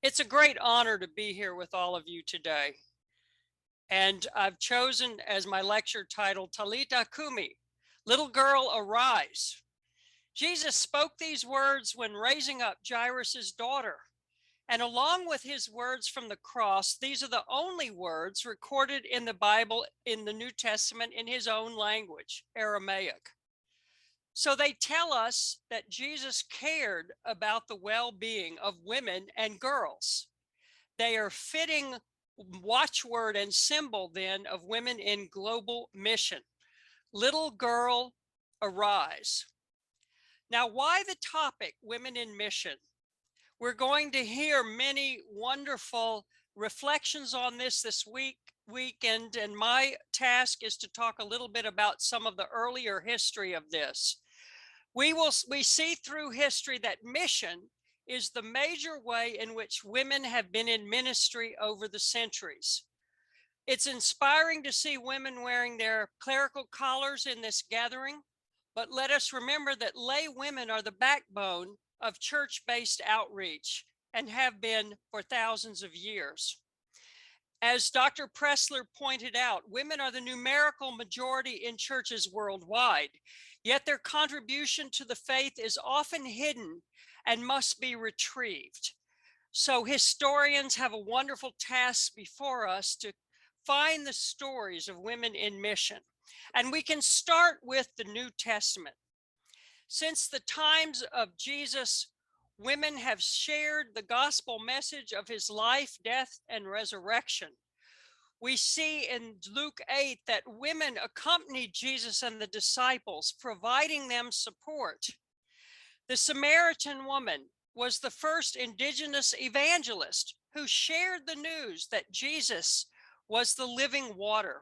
It's a great honor to be here with all of you today. And I've chosen as my lecture title, Talitha, Cumi, Little Girl, Arise. Jesus spoke these words when raising up Jairus' daughter. And along with his words from the cross, these are the only words recorded in the Bible in the New Testament in his own language, Aramaic. So they tell us that Jesus cared about the well-being of women and girls. They are fitting watchword and symbol then of women in global mission. Little girl, arise. Now, why the topic, women in mission? We're going to hear many wonderful reflections on this weekend, and my task is to talk a little bit about some of the earlier history of this. We see through history that mission is the major way in which women have been in ministry over the centuries. It's inspiring to see women wearing their clerical collars in this gathering, but let us remember that lay women are the backbone of church-based outreach and have been for thousands of years. As Dr. Pressler pointed out, women are the numerical majority in churches worldwide, yet their contribution to the faith is often hidden and must be retrieved. So historians have a wonderful task before us to find the stories of women in mission. And we can start with the New Testament. Since the times of Jesus, women have shared the gospel message of his life, death, and resurrection. We see in Luke 8 that women accompanied Jesus and the disciples, providing them support. The Samaritan woman was the first indigenous evangelist who shared the news that Jesus was the living water.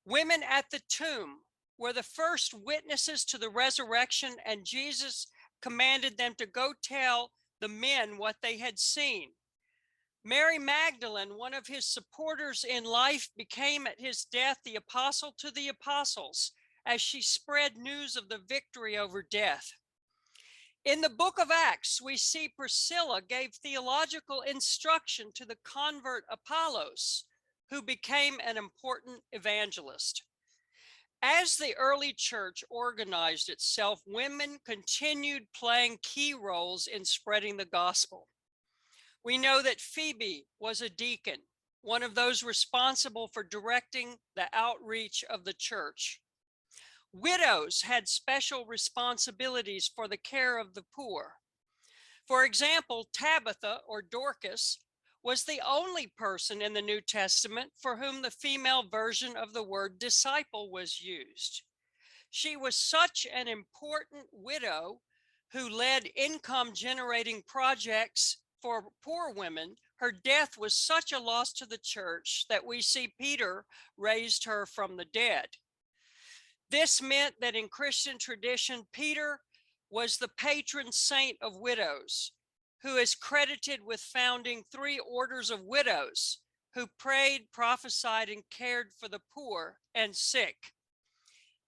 Women at the tomb were the first witnesses to the resurrection, and Jesus commanded them to go tell the men what they had seen. Mary Magdalene, one of his supporters in life, became at his death the apostle to the apostles as she spread news of the victory over death. In the book of Acts, we see Priscilla gave theological instruction to the convert Apollos, who became an important evangelist. As the early church organized itself, women continued playing key roles in spreading the gospel. We know that Phoebe was a deacon, one of those responsible for directing the outreach of the church. Widows had special responsibilities for the care of the poor. For example, Tabitha, or Dorcas, was the only person in the New Testament for whom the female version of the word disciple was used. She was such an important widow who led income-generating projects for poor women. Her death was such a loss to the church that we see Peter raised her from the dead. This meant that in Christian tradition, Peter was the patron saint of widows, who is credited with founding 3 orders of widows who prayed, prophesied, and cared for the poor and sick.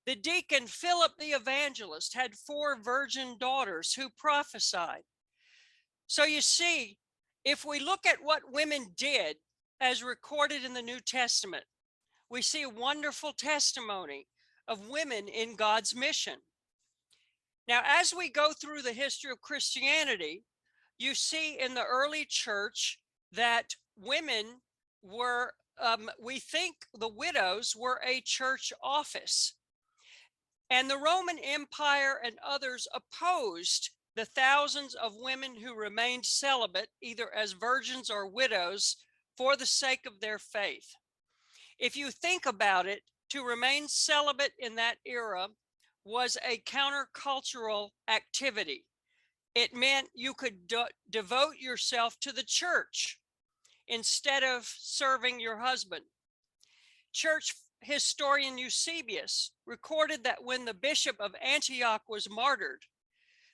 The deacon Philip the evangelist had 4 virgin daughters who prophesied. So you see, if we look at what women did as recorded in the New Testament, we see a wonderful testimony of women in God's mission. Now, as we go through the history of Christianity, you see in the early church that women were, we think the widows were a church office. And the Roman Empire and others opposed the thousands of women who remained celibate, either as virgins or widows, for the sake of their faith. If you think about it, to remain celibate in that era was a countercultural activity. It meant you could devote yourself to the church instead of serving your husband. Church historian Eusebius recorded that when the bishop of Antioch was martyred,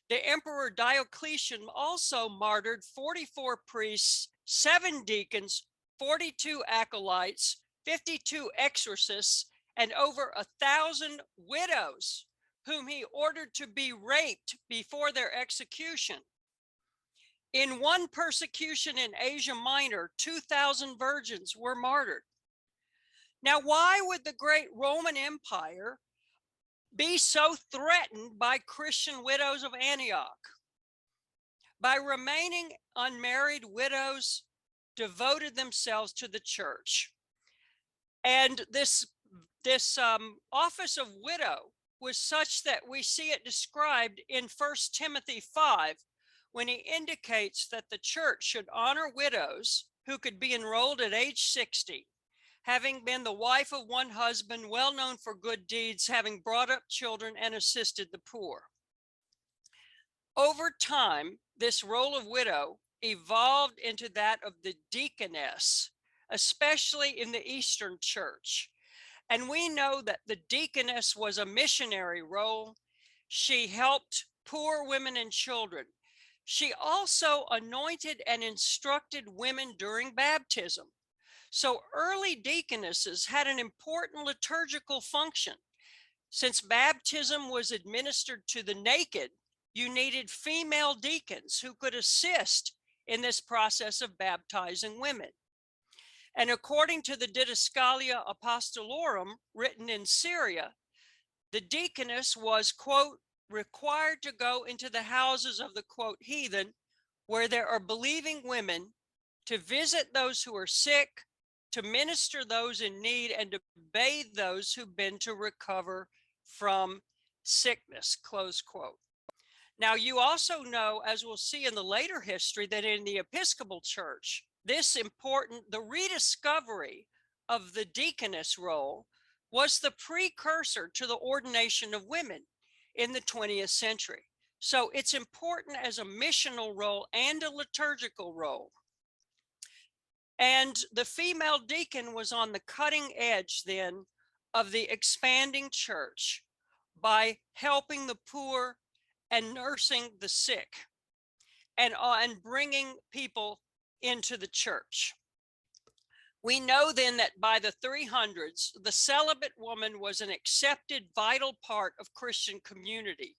the emperor Diocletian also martyred 44 priests, 7 deacons, 42 acolytes, 52 exorcists, and over 1,000 widows, whom he ordered to be raped before their execution. In one persecution in Asia Minor, 2,000 virgins were martyred. Now, why would the great Roman Empire be so threatened by Christian widows of Antioch? By remaining unmarried, widows devoted themselves to the church. And this office of widow was such that we see it described in 1 Timothy 5, when he indicates that the church should honor widows who could be enrolled at age 60, having been the wife of one husband, well known for good deeds, having brought up children and assisted the poor. Over time, this role of widow evolved into that of the deaconess, especially in the Eastern Church. And we know that the deaconess was a missionary role. She helped poor women and children. She also anointed and instructed women during baptism. So early deaconesses had an important liturgical function. Since baptism was administered to the naked, you needed female deacons who could assist in this process of baptizing women. And according to the Didascalia Apostolorum written in Syria, the deaconess was, quote, required to go into the houses of the, quote, heathen, where there are believing women, to visit those who are sick, to minister those in need, and to bathe those who've been to recover from sickness, close quote. Now, you also know, as we'll see in the later history, that in the Episcopal Church, the rediscovery of the deaconess role was the precursor to the ordination of women in the 20th century. So it's important as a missional role and a liturgical role. And the female deacon was on the cutting edge then of the expanding church by helping the poor and nursing the sick and bringing people into the church. We know then that by the 300s, the celibate woman was an accepted vital part of Christian community.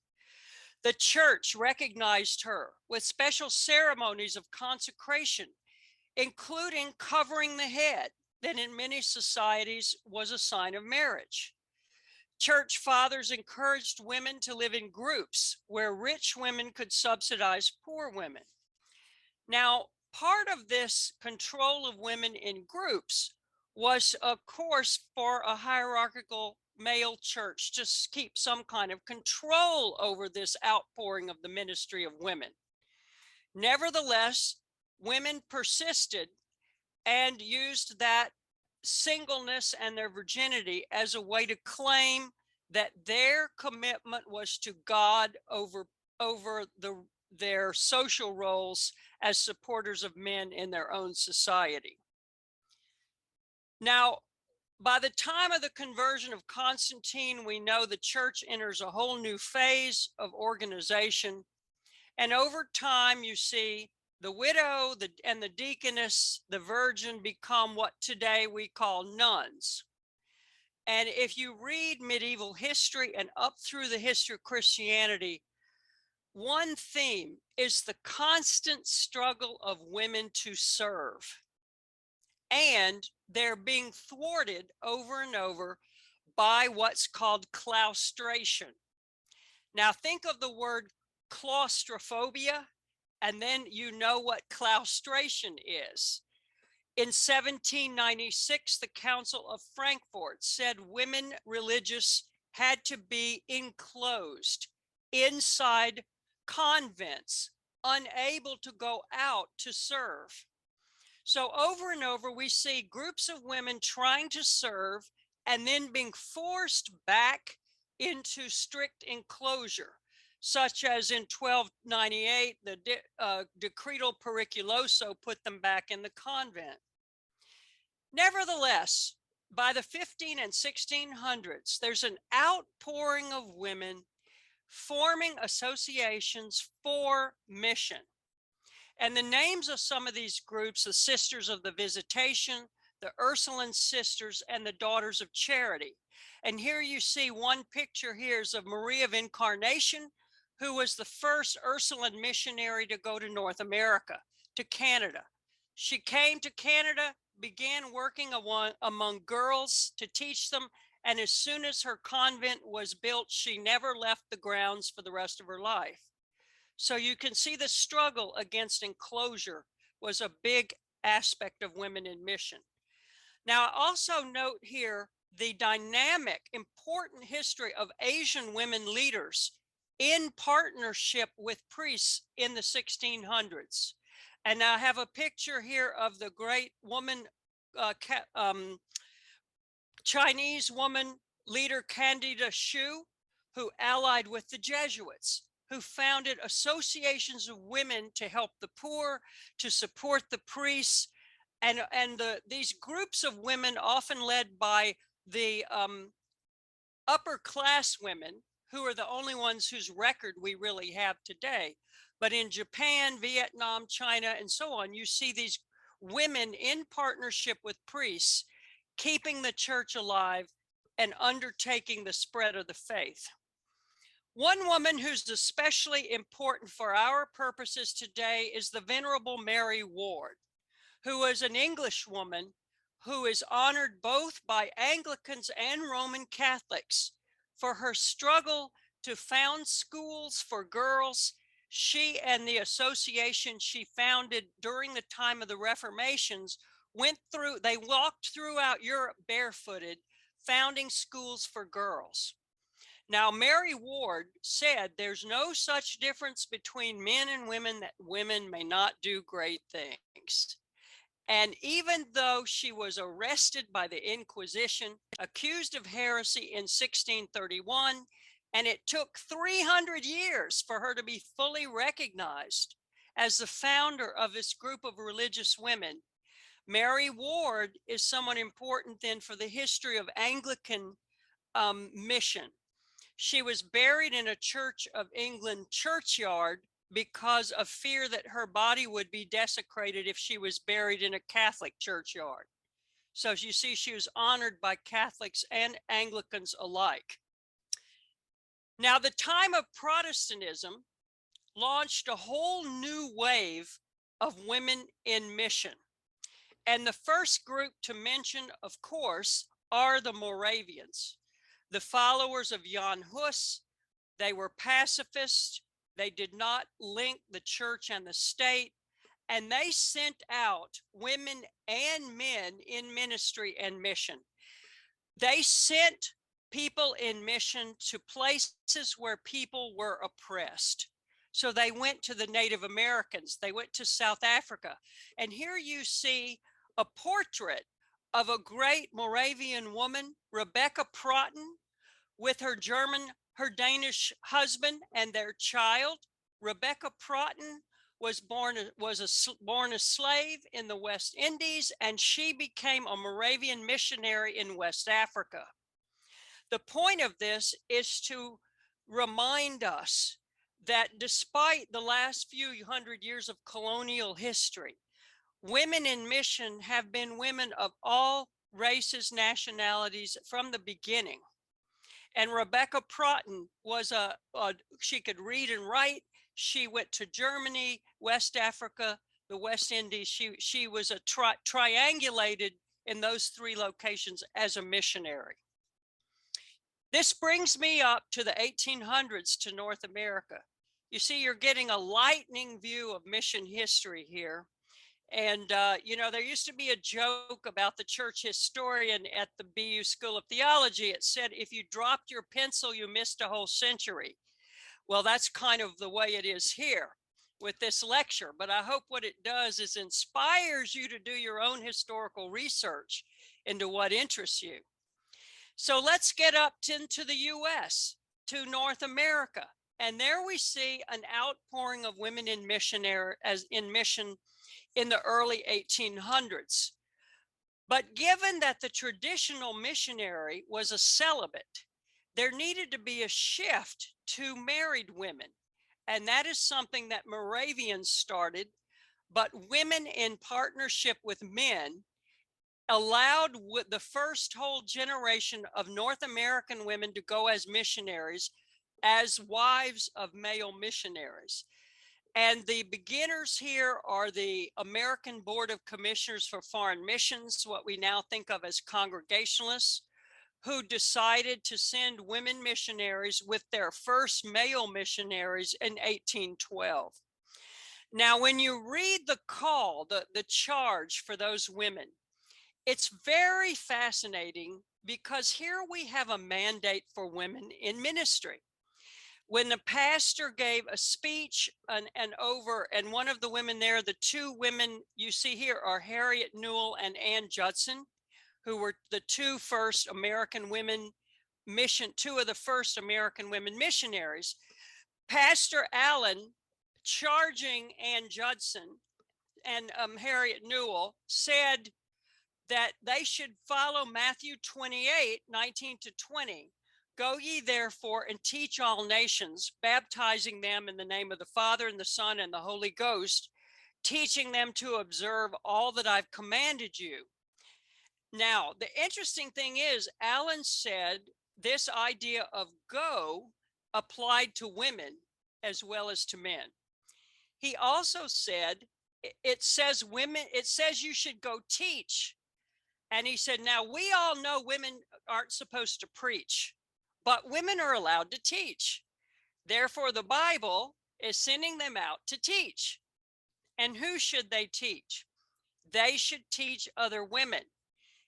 The church recognized her with special ceremonies of consecration, including covering the head, that in many societies was a sign of marriage. Church fathers encouraged women to live in groups where rich women could subsidize poor women. Now, part of this control of women in groups was, of course, for a hierarchical male church to keep some kind of control over this outpouring of the ministry of women. Nevertheless, women persisted and used that singleness and their virginity as a way to claim that their commitment was to God over their social roles as supporters of men in their own society. Now, by the time of the conversion of Constantine, we know the church enters a whole new phase of organization. And over time, you see the widow and the deaconess, the virgin, become what today we call nuns. And if you read medieval history and up through the history of Christianity, one theme is the constant struggle of women to serve. And they're being thwarted over and over by what's called claustration. Now think of the word claustrophobia, and then you know what claustration is. In 1796, the Council of Frankfurt said women religious had to be enclosed inside convents, unable to go out to serve. So over and over, we see groups of women trying to serve and then being forced back into strict enclosure, such as in 1298, the Decretal Periculoso put them back in the convent. Nevertheless, by the 15 and 1600s, there's an outpouring of women forming associations for mission. And the names of some of these groups, the Sisters of the Visitation, the Ursuline Sisters, and the Daughters of Charity. And here you see one picture here is of Maria of Incarnation, who was the first Ursuline missionary to go to North America, to Canada. She came to Canada, began working among girls to teach them, and as soon as her convent was built, she never left the grounds for the rest of her life. So you can see the struggle against enclosure was a big aspect of women in mission. Now, I also note here the dynamic, important history of Asian women leaders in partnership with priests in the 1600s. And I have a picture here of the great woman, Chinese woman leader Candida Xu, who allied with the Jesuits, who founded associations of women to help the poor, to support the priests, and these groups of women, often led by the upper class women, who are the only ones whose record we really have today. But in Japan, Vietnam, China, and so on, you see these women in partnership with priests, keeping the church alive and undertaking the spread of the faith. One woman who's especially important for our purposes today is the Venerable Mary Ward, who was an English woman who is honored both by Anglicans and Roman Catholics for her struggle to found schools for girls. She and the association she founded during the time of the Reformations they walked throughout Europe barefooted, founding schools for girls. Now, Mary Ward said there's no such difference between men and women that women may not do great things. And even though she was arrested by the Inquisition, accused of heresy in 1631, and it took 300 years for her to be fully recognized as the founder of this group of religious women, Mary Ward is someone important then for the history of Anglican mission. She was buried in a Church of England churchyard because of fear that her body would be desecrated if she was buried in a Catholic churchyard. So you see, she was honored by Catholics and Anglicans alike. Now, the time of Protestantism launched a whole new wave of women in mission. And the first group to mention, of course, are the Moravians, the followers of Jan Hus. They were pacifists. They did not link the church and the state, and they sent out women and men in ministry and mission. They sent people in mission to places where people were oppressed. So they went to the Native Americans, they went to South Africa. And here you see a portrait of a great Moravian woman, Rebecca Protten, with her Danish husband and their child. Rebecca Protten was born a slave in the West Indies, and she became a Moravian missionary in West Africa. The point of this is to remind us that despite the last few hundred years of colonial history, women in mission have been women of all races, nationalities from the beginning. And Rebecca Protten was she could read and write. She went to Germany, West Africa, the West Indies. She was triangulated in those three locations as a missionary. This brings me up to the 1800s to North America. You see, you're getting a lightning view of mission history here. And, you know, there used to be a joke about the church historian at the BU School of Theology. It said, if you dropped your pencil, you missed a whole century. Well, that's kind of the way it is here with this lecture. But I hope what it does is inspires you to do your own historical research into what interests you. So let's get up into the US, to North America. And there we see an outpouring of women in mission in the early 1800s. But given that the traditional missionary was a celibate, there needed to be a shift to married women. And that is something that Moravians started, but women in partnership with men allowed the first whole generation of North American women to go as missionaries, as wives of male missionaries. And the beginners here are the American Board of Commissioners for Foreign Missions, what we now think of as Congregationalists, who decided to send women missionaries with their first male missionaries in 1812. Now, when you read the call, the charge for those women, it's very fascinating because here we have a mandate for women in ministry. When the pastor gave a speech and one of the women there, the two women you see here are Harriet Newell and Ann Judson, who were the two of the first American women missionaries. Pastor Allen, charging Ann Judson and Harriet Newell, said that they should follow Matthew 28:19-20. Go ye therefore and teach all nations, baptizing them in the name of the Father and the Son and the Holy Ghost, teaching them to observe all that I've commanded you. Now, the interesting thing is, Allen said this idea of go applied to women as well as to men. He also said, it says you should go teach. And he said, now we all know women aren't supposed to preach, but women are allowed to teach. Therefore, the Bible is sending them out to teach. And who should they teach? They should teach other women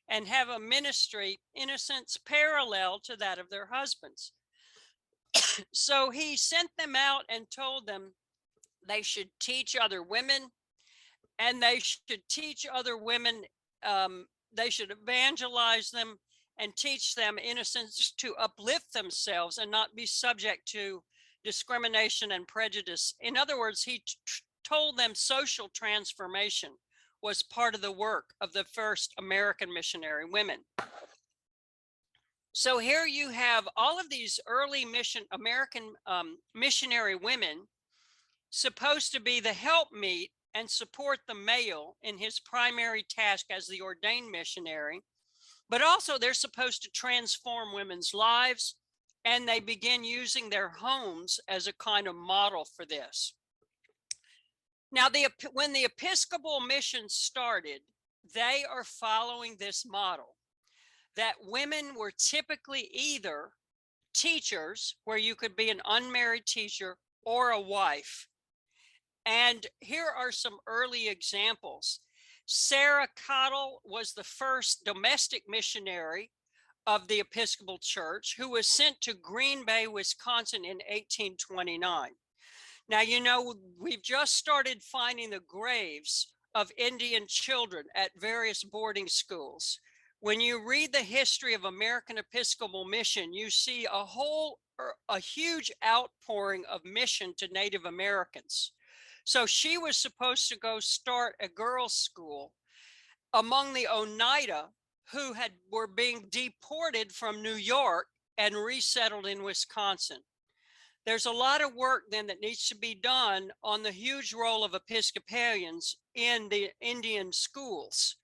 and have a ministry, in a sense, parallel to that of their husbands. So he sent them out and told them they should teach other women, and they should teach other women, they should evangelize them and teach them, in a sense, to uplift themselves and not be subject to discrimination and prejudice. In other words, he told them social transformation was part of the work of the first American missionary women. So here you have all of these early American missionary women supposed to be the helpmeet and support the male in his primary task as the ordained missionary, but also they're supposed to transform women's lives, and they begin using their homes as a kind of model for this. Now, when the Episcopal mission started, they are following this model that women were typically either teachers, where you could be an unmarried teacher, or a wife. And here are some early examples. Sarah Cottle was the first domestic missionary of the Episcopal Church, who was sent to Green Bay, Wisconsin in 1829. Now, you know, we've just started finding the graves of Indian children at various boarding schools. When you read the history of American Episcopal mission, you see a huge outpouring of mission to Native Americans. So she was supposed to go start a girls' school among the Oneida, who were being deported from New York and resettled in Wisconsin. There's a lot of work then that needs to be done on the huge role of Episcopalians in the Indian schools.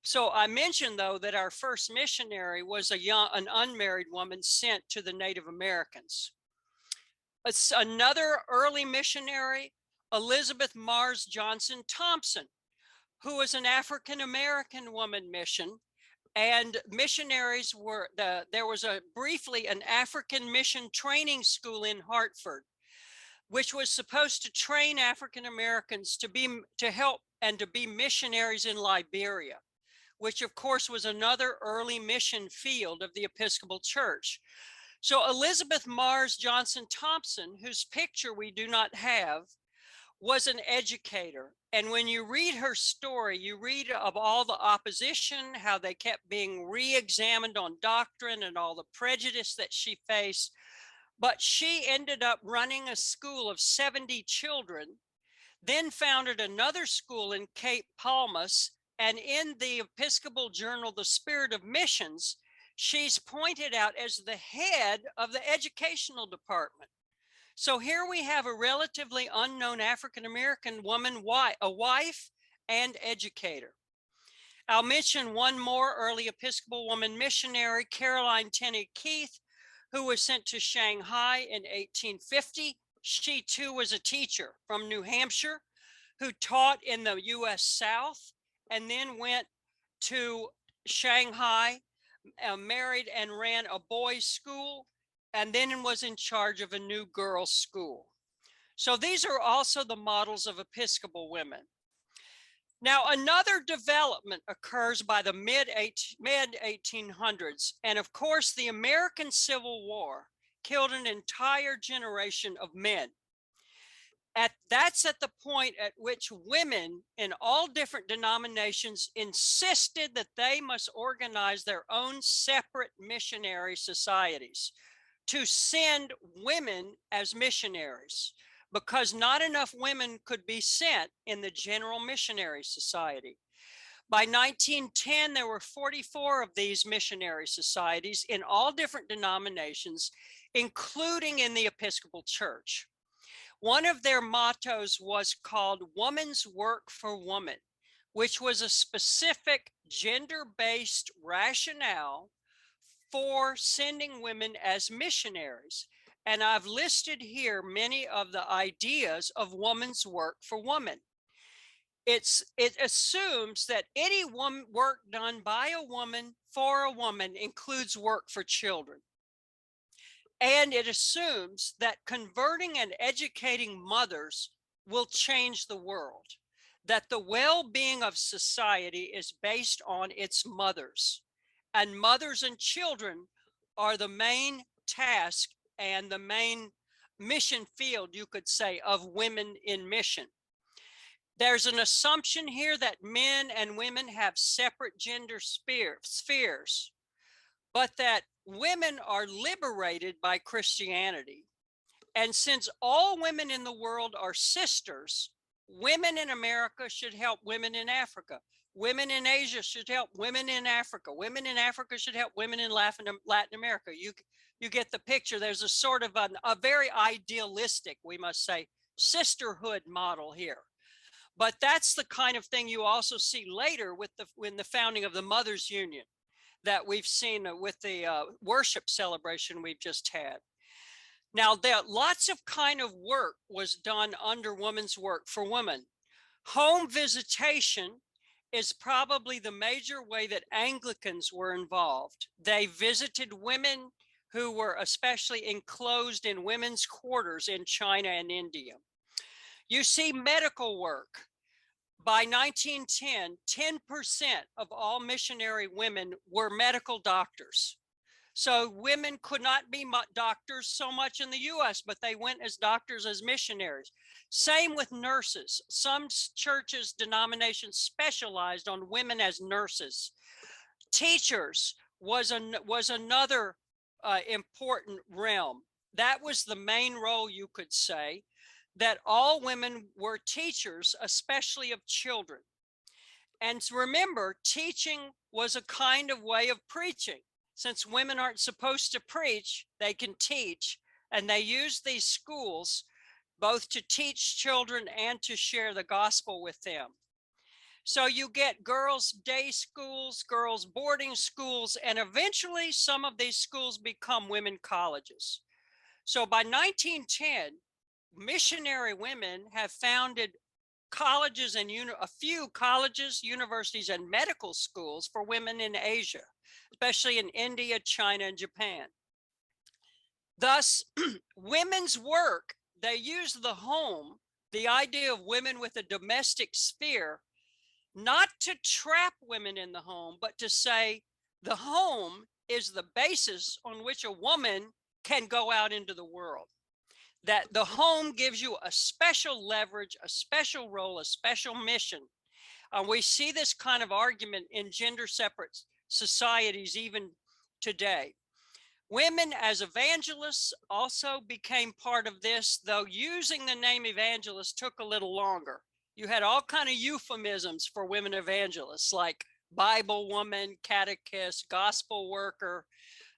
So I mentioned, though, that our first missionary was an unmarried woman sent to the Native Americans. Another early missionary, Elizabeth Mars Johnson Thompson, who was an African-American woman mission. And missionaries there was briefly an African mission training school in Hartford, which was supposed to train African-Americans to help and to be missionaries in Liberia, which of course was another early mission field of the Episcopal Church. So Elizabeth Mars Johnson Thompson, whose picture we do not have, was an educator. And when you read her story, you read of all the opposition, how they kept being re-examined on doctrine and all the prejudice that she faced. But she ended up running a school of 70 children, then founded another school in Cape Palmas. And in the Episcopal Journal, The Spirit of Missions, she's pointed out as the head of the educational department. So here we have a relatively unknown African-American woman, a wife and educator. I'll mention one more early Episcopal woman missionary, Caroline Tenney Keith, who was sent to Shanghai in 1850. She too was a teacher from New Hampshire who taught in the US South and then went to Shanghai, married and ran a boys' school, and then was in charge of a new girls' school. So these are also the models of Episcopal women. Now, another development occurs by the mid 1800s, and of course, the American Civil War killed an entire generation of men. That's at the point at which women in all different denominations insisted that they must organize their own separate missionary societies to send women as missionaries, because not enough women could be sent in the General Missionary Society. By 1910, there were 44 of these missionary societies in all different denominations, including in the Episcopal Church. One of their mottos was called Woman's Work for Woman, which was a specific gender-based rationale for sending women as missionaries. And I've listed here many of the ideas of woman's work for woman. It assumes that any work done by a woman for a woman includes work for children. And it assumes that converting and educating mothers will change the world, that the well-being of society is based on its mothers, and mothers and children are the main task and the main mission field, you could say, of women in mission. There's an assumption here that men and women have separate gender spheres, but that women are liberated by Christianity. And since all women in the world are sisters, women in America should help women in Africa. Women in Asia should help women in Africa. Women in Africa should help women in Latin America. You get the picture. There's a sort of a very idealistic, we must say, sisterhood model here. But that's the kind of thing you also see later with the founding of the Mothers Union that we've seen with the worship celebration we've just had. Now, lots of kind of work was done under Women's Work for Women. Home visitation is probably the major way that Anglicans were involved. They visited women who were especially enclosed in women's quarters in China and India. You see medical work. By 1910, 10% of all missionary women were medical doctors. So women could not be doctors so much in the US, but they went as doctors as missionaries. Same with nurses. Some churches, denominations specialized on women as nurses. Teachers was another important realm. That was the main role, you could say, that all women were teachers, especially of children. And remember, teaching was a kind of way of preaching. Since women aren't supposed to preach, they can teach, and they use these schools both to teach children and to share the gospel with them. So you get girls' day schools, girls' boarding schools, and eventually some of these schools become women colleges. So by 1910, missionary women have founded colleges and a few colleges, universities, and medical schools for women in Asia, especially in India, China, and Japan. Thus, women's work, they use the home, the idea of women with a domestic sphere, not to trap women in the home, but to say the home is the basis on which a woman can go out into the world. That the home gives you a special leverage, a special role, a special mission. We see this kind of argument in gender separate societies even today. Women as evangelists also became part of this, though using the name evangelist took a little longer. You had all kind of euphemisms for women evangelists, like Bible woman, catechist, gospel worker.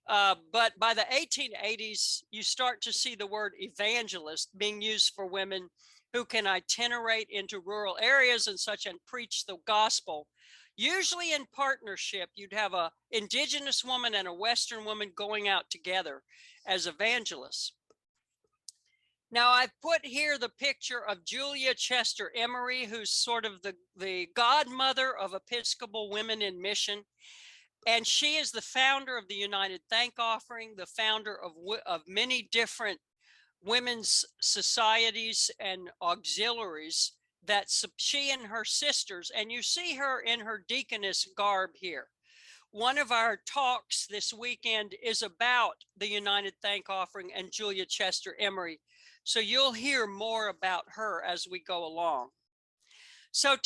But by the 1880s, you start to see the word evangelist being used for women who can itinerate into rural areas and such and preach the gospel. Usually in partnership, you'd have a indigenous woman and a Western woman going out together as evangelists. Now, I've put here the picture of Julia Chester Emery, who's sort of the godmother of Episcopal women in mission. And she is the founder of the United Thank Offering, the founder of many different women's societies and auxiliaries that she and her sisters, and you see her in her deaconess garb here. One of our talks this weekend is about the United Thank Offering and Julia Chester Emery. So you'll hear more about her as we go along. So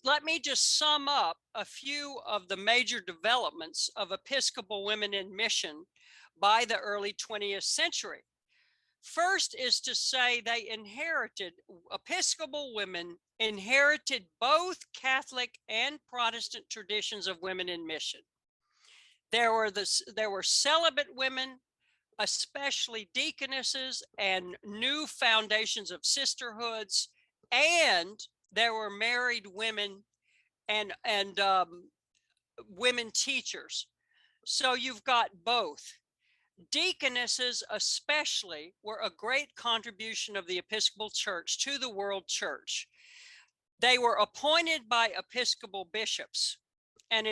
let me just sum up a few of the major developments of Episcopal women in mission by the early 20th century. First is to say Episcopal women inherited both Catholic and Protestant traditions of women in mission. There were celibate women, especially deaconesses, and new foundations of sisterhoods, and there were married women and women teachers. So you've got both. Deaconesses especially were a great contribution of the Episcopal Church to the world church. They were appointed by Episcopal bishops. And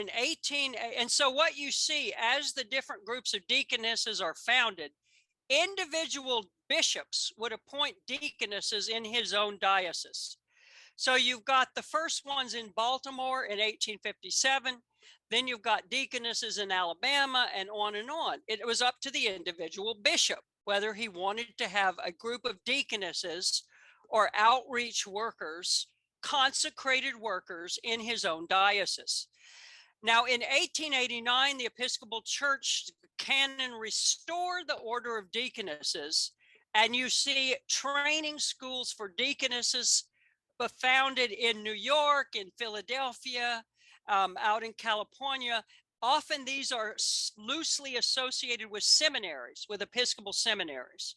so what you see as the different groups of deaconesses are founded, individual bishops would appoint deaconesses in his own diocese. So you've got the first ones in Baltimore in 1857. Then you've got deaconesses in Alabama, and on and on. It was up to the individual bishop whether he wanted to have a group of deaconesses or outreach workers, consecrated workers in his own diocese. Now, in 1889, the Episcopal Church canon restored the order of deaconesses, and you see training schools for deaconesses founded in New York, in Philadelphia, out in California. Often these are loosely associated with seminaries, with Episcopal seminaries.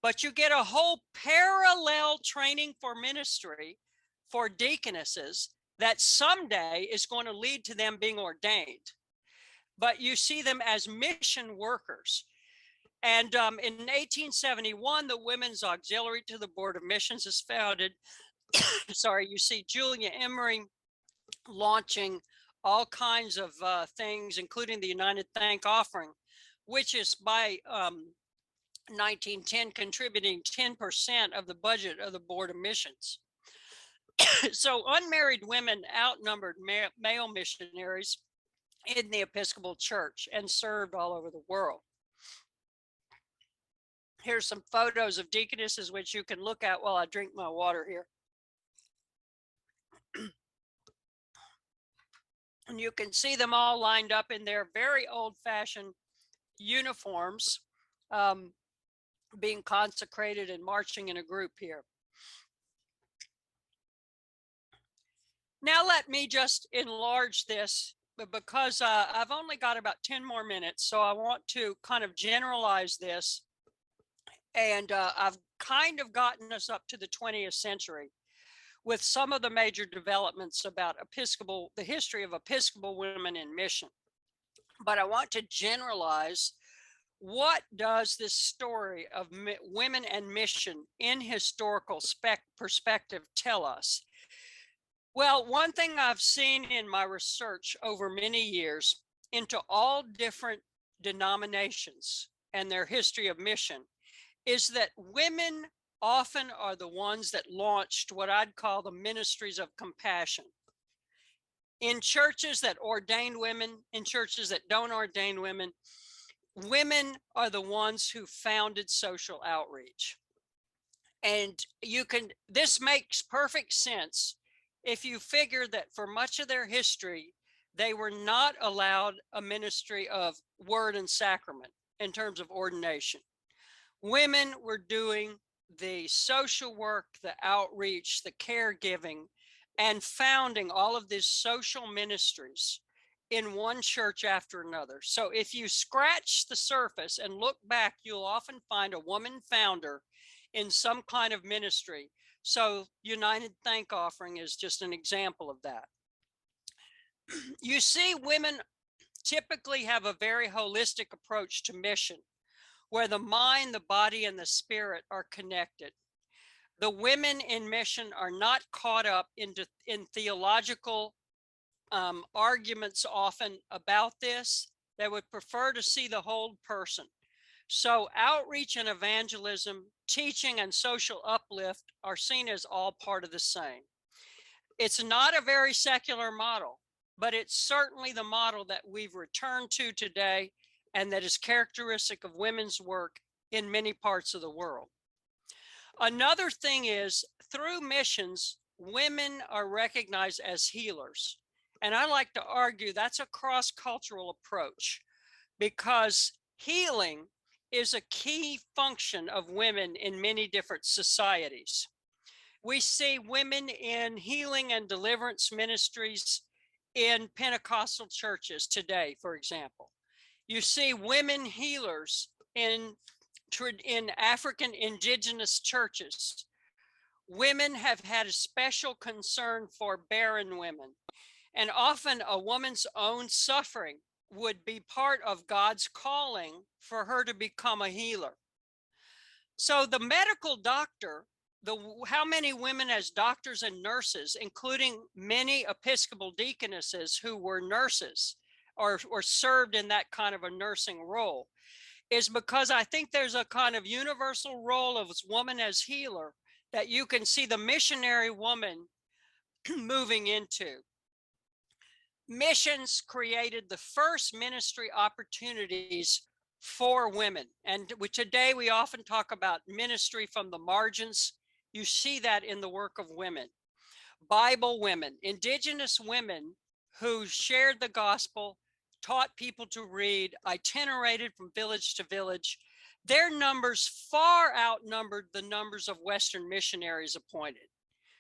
But you get a whole parallel training for ministry for deaconesses that someday is going to lead to them being ordained. But you see them as mission workers. And in 1871, the Women's Auxiliary to the Board of Missions is founded. Sorry, you see Julia Emery launching all kinds of things, including the United Thank Offering, which is by 1910 contributing 10% of the budget of the Board of Missions. So unmarried women outnumbered male missionaries in the Episcopal Church and served all over the world. Here's some photos of deaconesses, which you can look at while I drink my water here. And you can see them all lined up in their very old-fashioned uniforms, being consecrated and marching in a group here. Now let me just enlarge this, because I've only got about 10 more minutes, so I want to kind of generalize this. And I've kind of gotten us up to the 20th century with some of the major developments about the history of Episcopal women in mission. But I want to generalize, what does this story of women and mission in historical perspective tell us? Well, one thing I've seen in my research over many years into all different denominations and their history of mission is that women often are the ones that launched what I'd call the ministries of compassion. In churches that ordain women, in churches that don't ordain women, women are the ones who founded social outreach. And this makes perfect sense if you figure that for much of their history, they were not allowed a ministry of word and sacrament in terms of ordination. Women were doing the social work, the outreach, the caregiving, and founding all of these social ministries in one church after another. So if you scratch the surface and look back, you'll often find a woman founder in some kind of ministry. So United Thank Offering is just an example of that. You see, women typically have a very holistic approach to mission, where the mind, the body, and the spirit are connected. The women in mission are not caught up in theological arguments often about this. They would prefer to see the whole person. So outreach and evangelism, teaching and social uplift are seen as all part of the same. It's not a very secular model, but it's certainly the model that we've returned to today and that is characteristic of women's work in many parts of the world. Another thing is, through missions, women are recognized as healers. And I like to argue that's a cross-cultural approach, because healing is a key function of women in many different societies. We see women in healing and deliverance ministries in Pentecostal churches today, for example. You see women healers in African indigenous churches. Women have had a special concern for barren women, and often a woman's own suffering would be part of God's calling for her to become a healer. So the medical doctor, how many women as doctors and nurses, including many Episcopal deaconesses who were nurses or served in that kind of a nursing role, is because I think there's a kind of universal role of woman as healer that you can see the missionary woman moving into. Missions created the first ministry opportunities for women. And today we often talk about ministry from the margins. You see that in the work of women. Bible women, indigenous women who shared the gospel, taught people to read, itinerated from village to village. Their numbers far outnumbered the numbers of Western missionaries appointed.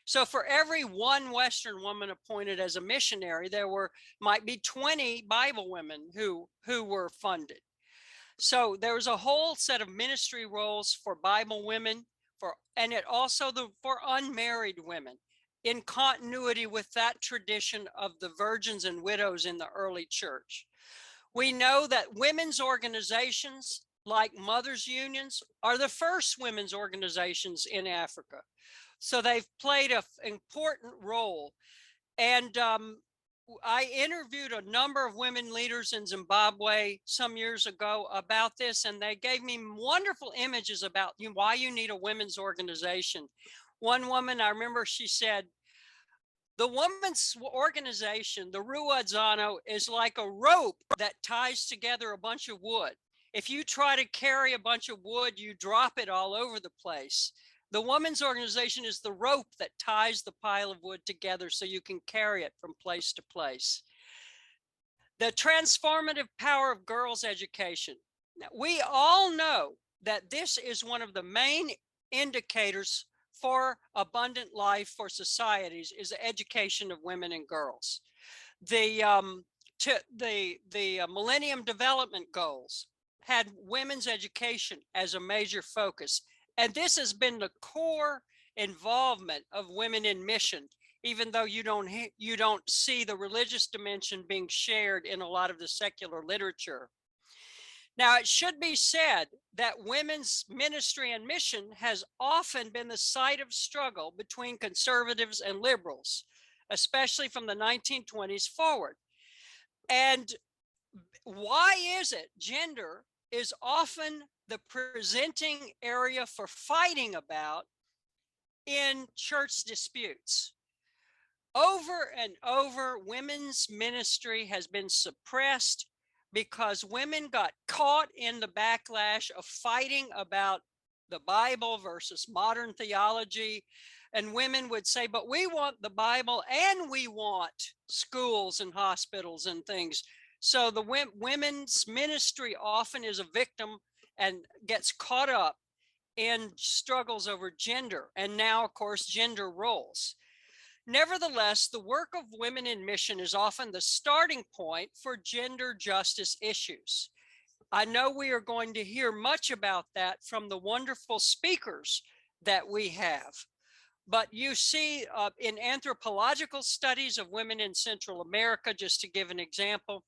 So for every one Western woman appointed as a missionary, there might be 20 Bible women who were funded. So there was a whole set of ministry roles for Bible women, and it also for unmarried women, in continuity with that tradition of the virgins and widows in the early church. We know that women's organizations like mothers' unions are the first women's organizations in Africa. So they've played an important role. And I interviewed a number of women leaders in Zimbabwe some years ago about this, and they gave me wonderful images about why you need a women's organization. One woman, I remember, she said, the women's organization, the Ruadzano, is like a rope that ties together a bunch of wood. If you try to carry a bunch of wood, you drop it all over the place. The women's organization is the rope that ties the pile of wood together so you can carry it from place to place. The transformative power of girls' education. Now, we all know that this is one of the main indicators for abundant life for societies, is the education of women and girls. The Millennium Development Goals had women's education as a major focus. And this has been the core involvement of women in mission, even though you don't see the religious dimension being shared in a lot of the secular literature. Now, it should be said that women's ministry and mission has often been the site of struggle between conservatives and liberals, especially from the 1920s forward. And why is it gender is often the presenting area for fighting about in church disputes? Over and over, women's ministry has been suppressed because women got caught in the backlash of fighting about the Bible versus modern theology. And women would say, but we want the Bible and we want schools and hospitals and things. So the women's ministry often is a victim and gets caught up in struggles over gender, and now, of course, gender roles. Nevertheless, the work of women in mission is often the starting point for gender justice issues. I know we are going to hear much about that from the wonderful speakers that we have. But you see in anthropological studies of women in Central America, just to give an example,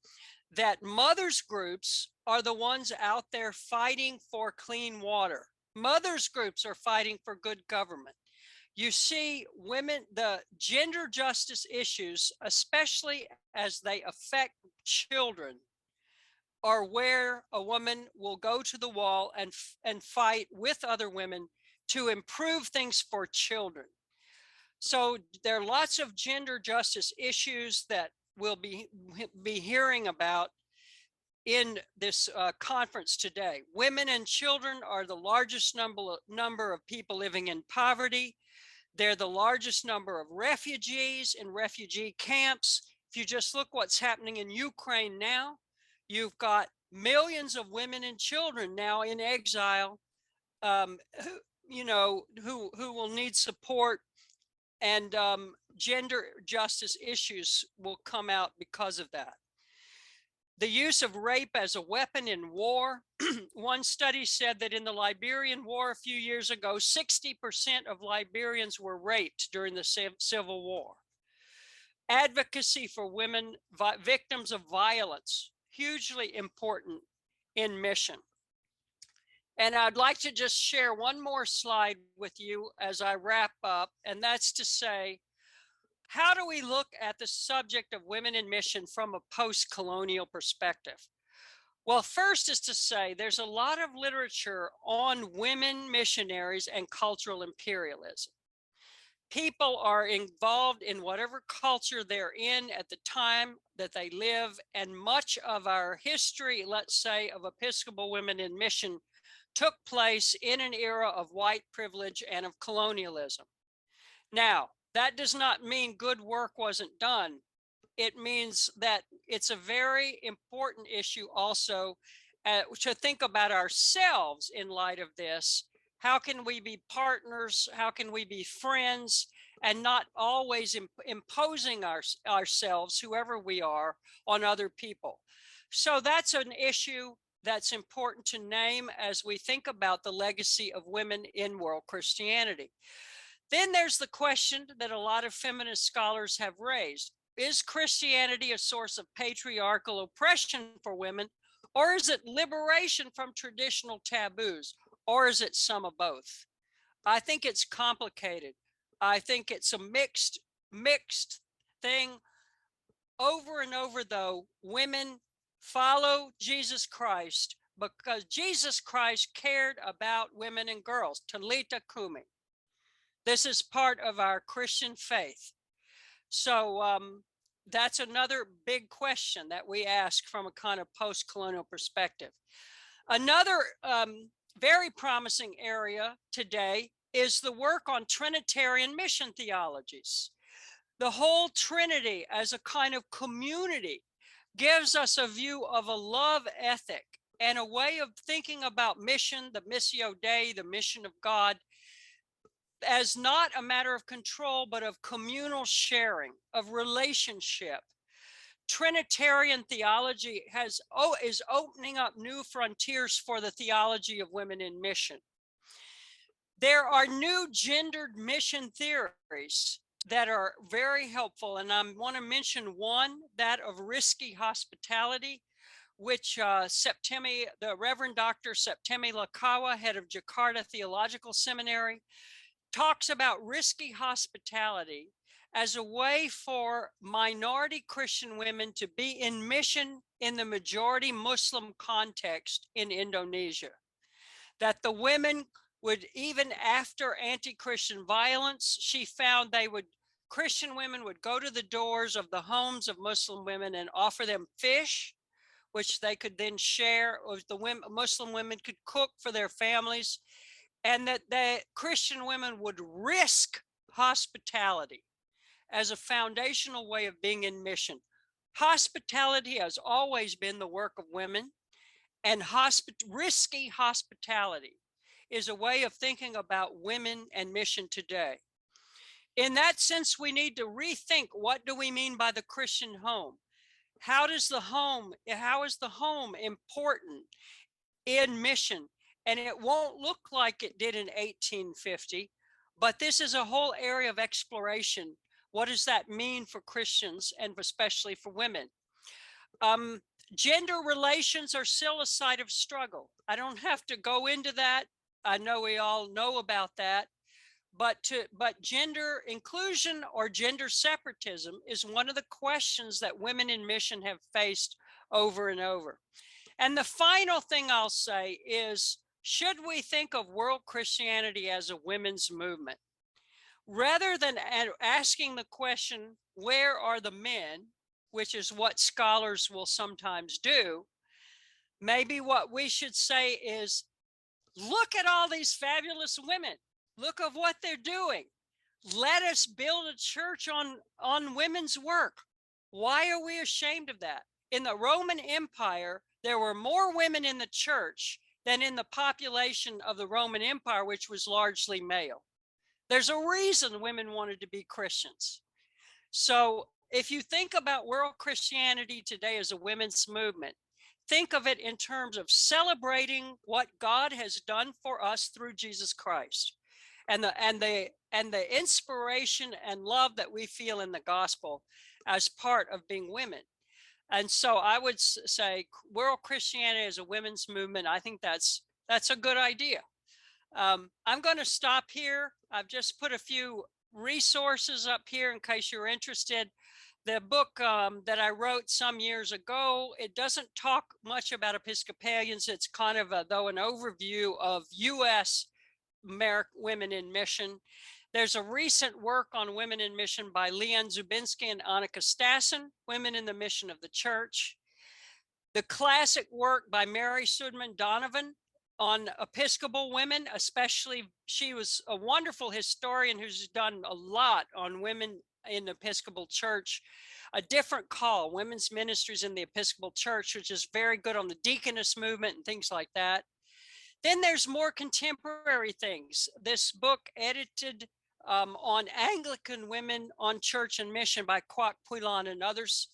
that mothers groups are the ones out there fighting for clean water. Mothers groups are fighting for good government. You see women, the gender justice issues, especially as they affect children, are where a woman will go to the wall and fight with other women to improve things for children. So there are lots of gender justice issues that we'll be hearing about in this conference today. Women and children are the largest number of people living in poverty. They're the largest number of refugees in refugee camps. If you just look what's happening in Ukraine now, you've got millions of women and children now in exile, who will need support, and gender justice issues will come out because of that. The use of rape as a weapon in war. One study said that in the Liberian War a few years ago, 60% of Liberians were raped during the Civil War. Advocacy for women, victims of violence, hugely important in mission. And I'd like to just share one more slide with you as I wrap up, and that's to say, how do we look at the subject of women in mission from a post-colonial perspective? Well, first is to say there's a lot of literature on women missionaries and cultural imperialism. People are involved in whatever culture they're in at the time that they live, and much of our history, let's say, of Episcopal women in mission took place in an era of white privilege and of colonialism. Now, that does not mean good work wasn't done. It means that it's a very important issue also to think about ourselves in light of this. How can we be partners? How can we be friends? And not always imposing ourselves, whoever we are, on other people. So that's an issue that's important to name as we think about the legacy of women in world Christianity. Then there's the question that a lot of feminist scholars have raised. Is Christianity a source of patriarchal oppression for women, or is it liberation from traditional taboos, or is it some of both? I think it's complicated. I think it's a mixed thing. Over and over, though, women follow Jesus Christ because Jesus Christ cared about women and girls. Talitha, Cumi. This is part of our Christian faith. So that's another big question that we ask from a kind of post-colonial perspective. Another very promising area today is the work on Trinitarian mission theologies. The whole Trinity as a kind of community gives us a view of a love ethic and a way of thinking about mission, the Missio Dei, the mission of God, as not a matter of control, but of communal sharing, of relationship. Trinitarian theology is opening up new frontiers for the theology of women in mission. There are new gendered mission theories that are very helpful, and I want to mention one, that of risky hospitality, which the Reverend Dr. Septemi Lakawa, head of Jakarta Theological Seminary, talks about risky hospitality as a way for minority Christian women to be in mission in the majority Muslim context in Indonesia. That the women would, even after anti-Christian violence, she found Christian women would go to the doors of the homes of Muslim women and offer them fish, which they could then share, or the Muslim women could cook for their families, and that the Christian women would risk hospitality as a foundational way of being in mission. Hospitality has always been the work of women, and risky hospitality is a way of thinking about women and mission today. In that sense, we need to rethink, what do we mean by the Christian home? How is the home important in mission? And it won't look like it did in 1850, But this is a whole area of exploration. What does that mean for Christians and especially for women? Gender relations are still a site of struggle. I don't have to go into that. I know we all know about that. But gender inclusion or gender separatism is one of the questions that women in mission have faced over and over. And the final thing I'll say is, should we think of world Christianity as a women's movement? Rather than asking the question, where are the men, which is what scholars will sometimes do, maybe what we should say is, look at all these fabulous women. Look at what they're doing. Let us build a church on women's work. Why are we ashamed of that? In the Roman Empire, there were more women in the church than in the population of the Roman Empire, which was largely male. There's a reason women wanted to be Christians. So if you think about world Christianity today as a women's movement, think of it in terms of celebrating what God has done for us through Jesus Christ, and the inspiration and love that we feel in the gospel as part of being women. And so I would say world Christianity as a women's movement, I think that's a good idea. I'm going to stop here. I've just put a few resources up here in case you're interested. The book that I wrote some years ago, it doesn't talk much about Episcopalians. It's kind of though an overview of U.S. women in mission. There's a recent work on women in mission by Leanne Zubinski and Annika Stassen, Women in the Mission of the Church. The classic work by Mary Sudman Donovan on Episcopal women, especially she was a wonderful historian who's done a lot on women in the Episcopal Church. A Different Call, Women's Ministries in the Episcopal Church, which is very good on the deaconess movement and things like that. Then there's more contemporary things. This book edited on Anglican women on church and mission by Kwok Puilan and others,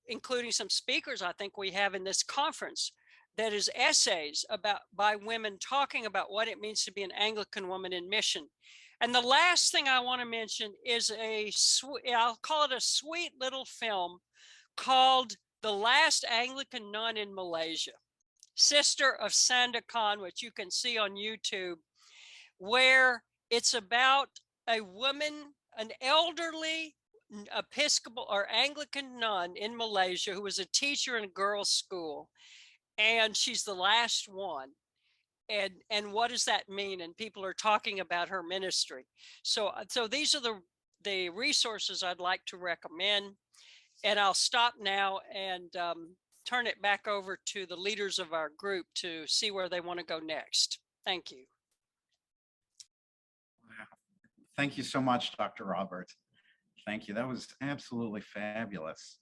including some speakers I think we have in this conference, that is essays by women talking about what it means to be an Anglican woman in mission. And the last thing I want to mention is I'll call it a sweet little film called The Last Anglican Nun in Malaysia, Sister of Sandakan, which you can see on YouTube, where it's about a woman, an elderly Episcopal or Anglican nun in Malaysia who was a teacher in a girls' school. And she's the last one. And what does that mean? And people are talking about her ministry. So these are the resources I'd like to recommend. And I'll stop now and turn it back over to the leaders of our group to see where they want to go next. Thank you. Wow. Thank you so much, Dr. Robert. Thank you. That was absolutely fabulous.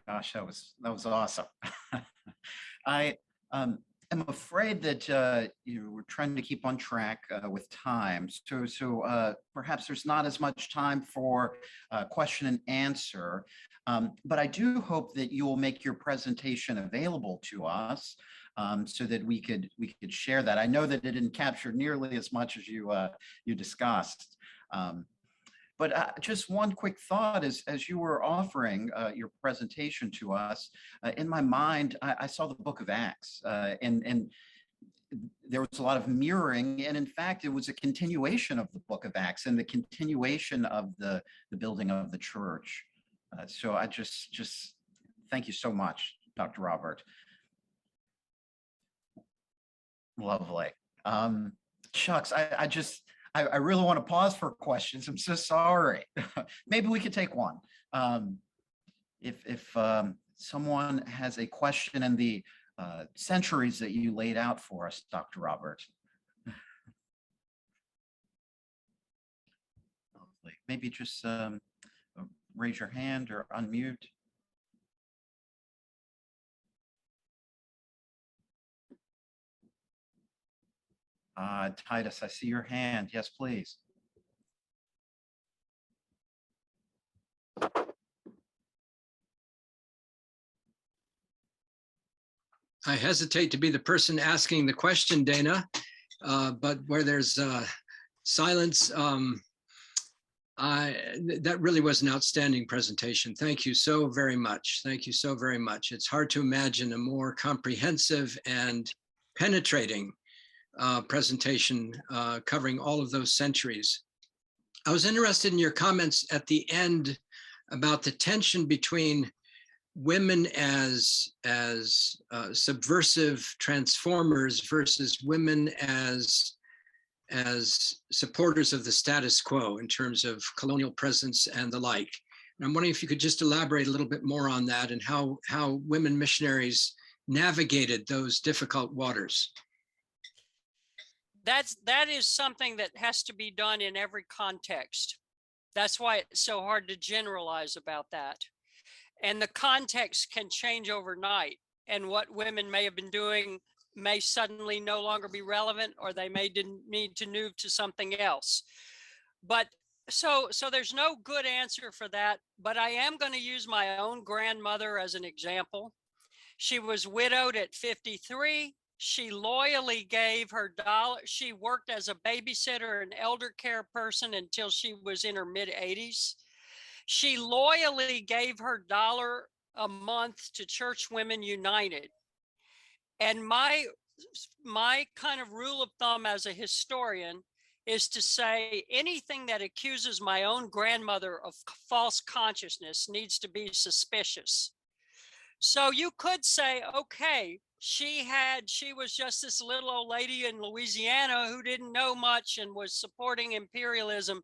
Gosh, that was awesome. I am afraid that we're trying to keep on track with time. So perhaps there's not as much time for question and answer, but I do hope that you will make your presentation available to us so that we could share that. I know that it didn't capture nearly as much as you discussed. But just one quick thought as you were offering your presentation to us, in my mind, I saw the book of Acts and there was a lot of mirroring. And in fact, it was a continuation of the book of Acts and the continuation of the building of the church. So I just thank you so much, Dr. Robert. Lovely. Shucks, I really want to pause for questions. I'm so sorry. Maybe we could take one. If someone has a question in the centuries that you laid out for us, Dr. Robert. Lovely. Maybe just raise your hand or unmute. Titus, I see your hand. Yes, please. I hesitate to be the person asking the question, Dana. but where there's silence, that really was an outstanding presentation. Thank you so very much. Thank you so very much. It's hard to imagine a more comprehensive and penetrating presentation covering all of those centuries. I was interested in your comments at the end about the tension between women as subversive transformers versus women as supporters of the status quo in terms of colonial presence and the like. And I'm wondering if you could just elaborate a little bit more on that and how women missionaries navigated those difficult waters. That is something that has to be done in every context. That's why it's so hard to generalize about that. And the context can change overnight. And what women may have been doing may suddenly no longer be relevant, or they may need to move to something else. But so there's no good answer for that. But I am going to use my own grandmother as an example. She was widowed at 53. She loyally gave her dollar. She worked as a babysitter and elder care person until she was in her mid 80s. She loyally gave her $1 a month to Church Women United. And my kind of rule of thumb as a historian is to say anything that accuses my own grandmother of false consciousness needs to be suspicious. So you could say, okay, she was just this little old lady in Louisiana who didn't know much and was supporting imperialism.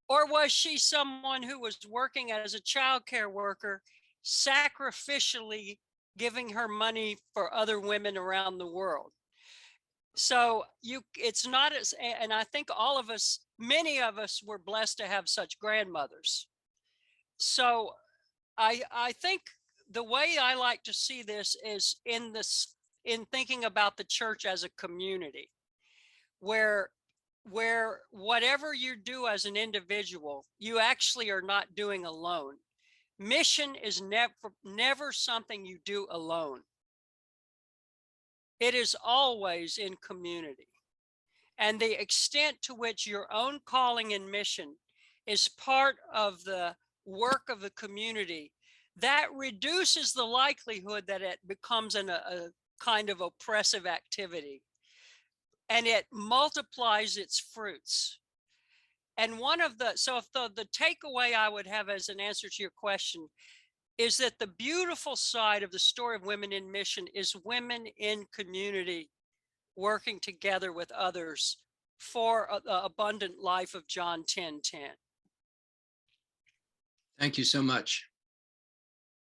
Or was she someone who was working as a child care worker, sacrificially giving her money for other women around the world? So it's not as, and I think all of us, many of us were blessed to have such grandmothers. So I think the way I like to see this is in thinking about the church as a community, where whatever you do as an individual, you actually are not doing alone. Mission is never something you do alone. It is always in community. And the extent to which your own calling and mission is part of the work of the community, that reduces the likelihood that it becomes a kind of oppressive activity. And it multiplies its fruits. And so if the takeaway I would have as an answer to your question is that the beautiful side of the story of women in mission is women in community working together with others for the abundant life of John 10:10. Thank you so much.